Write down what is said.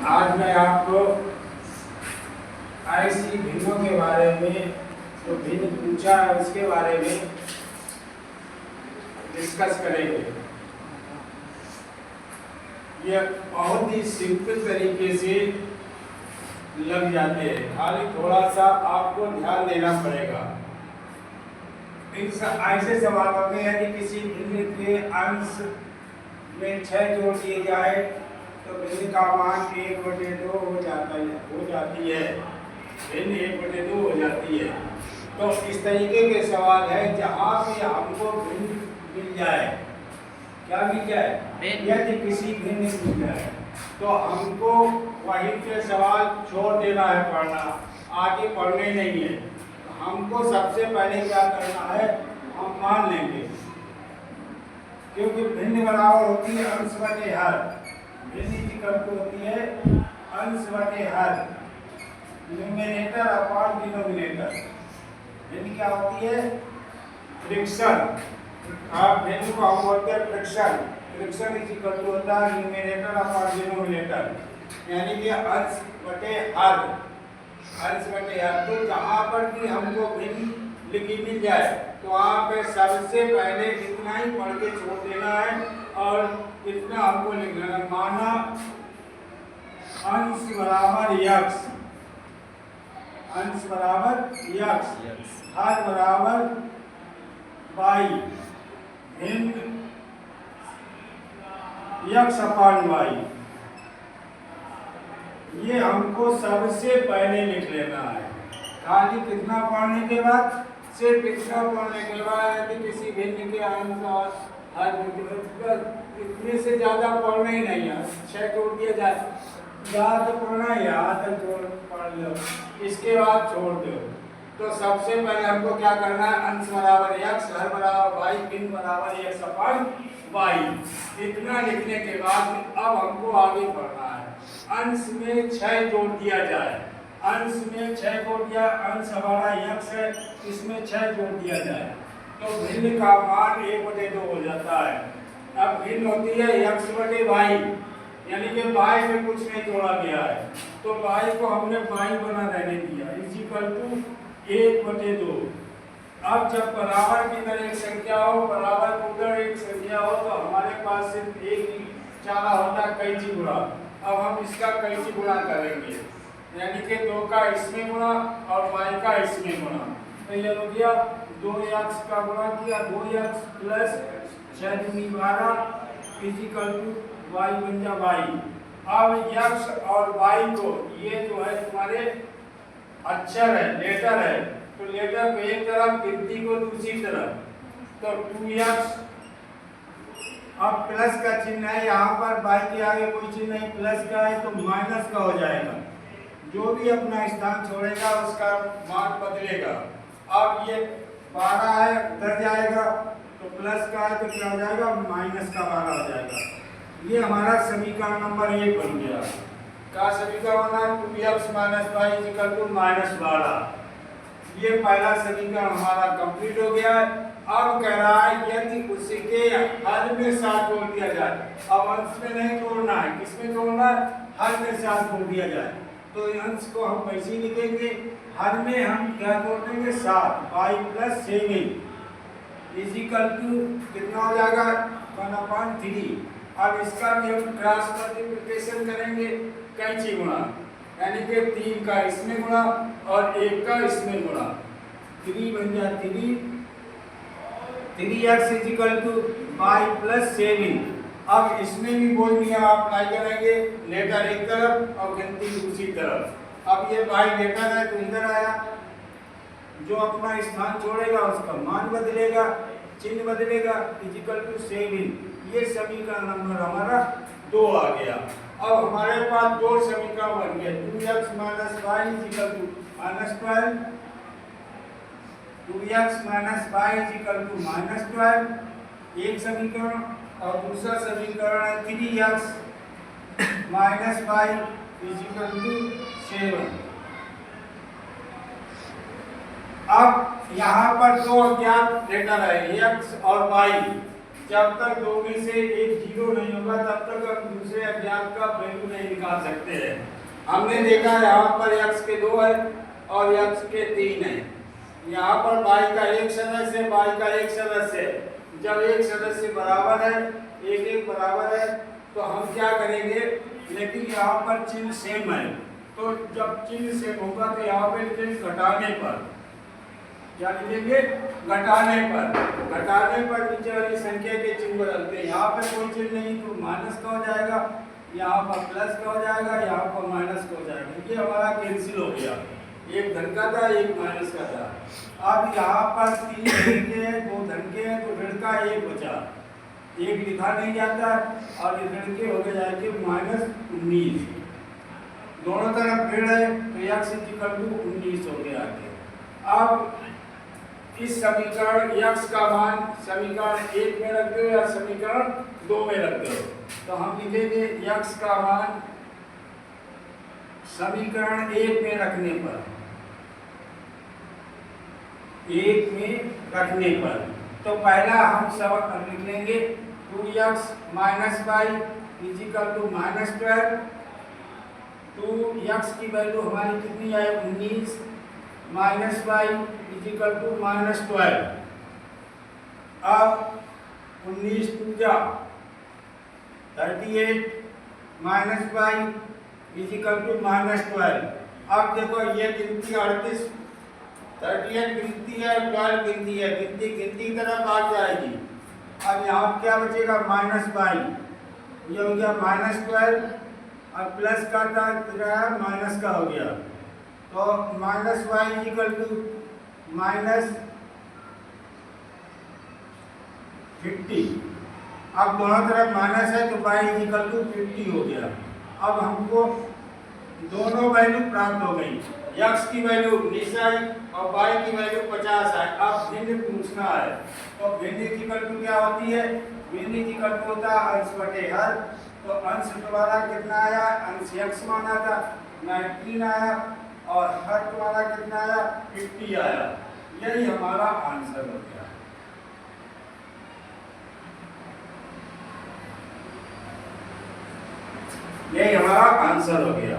आज मैं आपको ऐसी भिन्नों के बारे में, जो भिन्न पूछा है उसके बारे में डिस्कस करेंगे। ये बहुत ही सिंपल तरीके से लग जाते हैं, खाली थोड़ा सा आपको ध्यान देना पड़ेगा। ऐसे सवालों में यदि किसी भिन्न के अंश में 6 जोड़ दिए जाए तो भिन्न का मान 1/2 हो जाती है। भिन्न 1/2 हो जाती है। तो इस तरीके के सवाल है जहाँ पे हमको भिन्न मिल जाए, क्या मिल जाए, यदि किसी भिन्न मिल जाए तो हमको वहीं पे सवाल छोड़ देना है, पढ़ना आगे पढ़ने नहीं है। हमको सबसे पहले क्या करना है, हम मान लेंगे, क्योंकि भिन्न बराबर होती है अंश बटे हर। भिन्न की करती होती है अंश बटे हर, न्यूमरेटर अपॉन डिनोमिनेटर। भिन्न क्या होती है, फ्रिक्शन। आप भिन्न को हम बोलते हैं फ्रिक्शन। फ्रिक्शन इसी करती होता है न्यूमरेटर अपॉन डिनोमिनेटर, यानी कि अंश बटे हर। अंश बटे हर, तो जहाँ पर भी हमको भिन्न लिखी मिल जाए तो वहाँ पे सबसे पहले इतना ही पढ़ के छोड़ देना है और इतना हमको लिखना है। माना अंश बराबर यक्स, अंश बराबर यक्स, हर बराबर वाई, भिन्न यक्स अपॉन वाई। ये हमको सबसे पहले लिख लेना है। खाली कितना पढ़ने के बाद, सिर्फ इतना पढ़ने के बाद यदि किसी भिन्न के अंश और हर इतने से ज़्यादा पढ़ना ही नहीं है। 6 जोड़ दिया जाए, ज़्यादा तो पढ़ना है, यहाँ तक जोड़ पढ़ लो, इसके बाद छोड़ दो। तो सबसे पहले हमको क्या करना है, अंश बराबर यक्स, हर बराबर वाई, भिन्न बराबर यक्स अपॉन वाई। इतना लिखने के बाद अब हमको आगे बढ़ना है। अंश में 6 जोड़ दिया जाए, अंश में 6 जोड़ दिया, अंश हमारा यक्स है, इसमें 6 जोड़ दिया जाए तो भिन्न का मान 1/2 हो जाता है। अब भिन्न होती है यक्स बटे वाई, यानी कि वाई में कुछ नहीं जोड़ा गया है तो वाई को हमने वाई बना रहने दिया, इज इक्वल टू 1/2। अब जब बराबर की तरह एक संख्या हो, बराबर की उधर एक संख्या हो तो हमारे पास सिर्फ एक ही चारा होता है, कैंची गुणा। अब हम इसका कैंची गुणा करेंगे, यानी कि 2 का इसमें गुणा और y का इसमें गुणा। तो ये हो गया 2x का गुणा किया, 2x प्लस 6 दूनी 12 इज इक्वल टू y बन जा y। अब x और y को, ये जो है तुम्हारे अक्षर है, लेटर है, तो लेटर को एक तरफ, गिनती को दूसरी तरफ, तो 2x। अब प्लस का चिन्ह है यहाँ पर, y के आगे कोई चिन्ह नहीं, प्लस का है तो माइनस का हो जाएगा। जो भी अपना स्थान छोड़ेगा उसका मान बदलेगा। अब ये 12 है, उधर जाएगा तो प्लस का है तो क्या हो जाएगा, माइनस का 12 हो जाएगा। ये हमारा समीकरण नंबर 1 बन गया। का समीकरण बना 2x - y = -12। ये पहला समीकरण हमारा कंप्लीट हो गया है। अब कह रहा है यदि उसके हर में 7 जोड़ दिया जाए, अब अंश में नहीं जोड़ना है, किसमें जोड़ना है, हर में 7 जोड़ दिया जाए तो अंश को हम वैसे ही लिखेंगे, हर में हम क्या जोड़ देंगे, 7, y + 7 इज इक्वल टू कितना हो जाएगा, 1/3। अब इसका भी हम क्रॉस मल्टीप्लिकेशन करेंगे, कैंची गुणा, यानी कि 3 का इसमें गुणा और 1 का इसमें गुणा, 3 बन जा 3x is equal to y + 7। अब इसमें भी वही नियम आप अप्लाई करेंगे, लेटर एक तरफ और गिनती दूसरी तरफ। अब ये y लेटर है तो इधर आया, जो अपना स्थान छोड़ेगा उसका मान बदलेगा, चिन्ह बदलेगा, इज इक्वल टू 7। ये समीकरण नंबर हमारा 2 आ गया। अब हमारे पास 2 समीकरण बन गए, 2x - y = -12, 2x - y = -12 एक समीकरण, और दूसरा समीकरण है 3x - y = 7। अब यहाँ पर 2 अज्ञात लेटर है, x और y। जब तक दो में से एक जीरो नहीं होगा तब तक हम दूसरे अज्ञात का वैल्यू नहीं निकाल सकते हैं। हमने देखा यहाँ पर x के 2 है और x के 3 है। यहाँ पर y का एक सदस्य है, y का एक सदस्य है। जब एक सदस्य बराबर है, एक एक बराबर है, तो हम क्या करेंगे, लेकिन यहाँ पर चिन्ह सेम है, तो जब चिन्ह सेम होगा तो यहाँ पे लिखेंगे घटाने पर। क्या लिखेंगे? घटाने पर नीचे वाली संख्या के चिन्ह बदलते हैं। यहाँ पे कोई चिन्ह नहीं तो माइनस का हो जाएगा, यहाँ पर प्लस का हो जाएगा, यहाँ पर माइनस का हो जाएगा। ये हमारा कैंसिल हो गया, एक धन का था एक माइनस का था। अब यहाँ पर 3 धन के हैं 2 धन के हैं तो ऋण का 1 बचा, 1 लिखा नहीं जाता और ये ऋण के हो जाएंगे -19। दोनों तरफ ऋण है तो x = 19 हो गया। अब इस समीकरण x का मान समीकरण 1 में रख दो या समीकरण 2 में रख दो, तो हम लिखेंगे x का मान समीकरण 1 में रखने पर, तो पहला हम सब लिख लेंगे 2x - y = -12। 2x की वैल्यू हमारी कितनी आई 19, -y = -12। अब 19 × 2 = 38 -y = -12। अब देखो ये गिनती 38 38 गिनती है, 12 गिनती है, गिनती की तरफ आ जाएगी। अब यहाँ क्या बचेगा -y, ये हो गया -12 और प्लस का था माइनस का हो गया, तो -y = -50। अब दोनों तरफ माइनस है तो y = 50 हो गया। अब हमको दोनों वैल्यू प्राप्त हो गई, x की वैल्यू 19 आई और y की वैल्यू 50 आई। अब भिन्न पूछना है, तो भिन्न की वैल्यू क्या होती है, भिन्न की वैल्यू होता है अंश बटे हर। तो अंश तुम्हारा कितना आया, अंश x माना था 19 आया और हर तुम्हारा कितना आया 50 आया। यही हमारा आंसर हो गया। यही हमारा आंसर हो गया।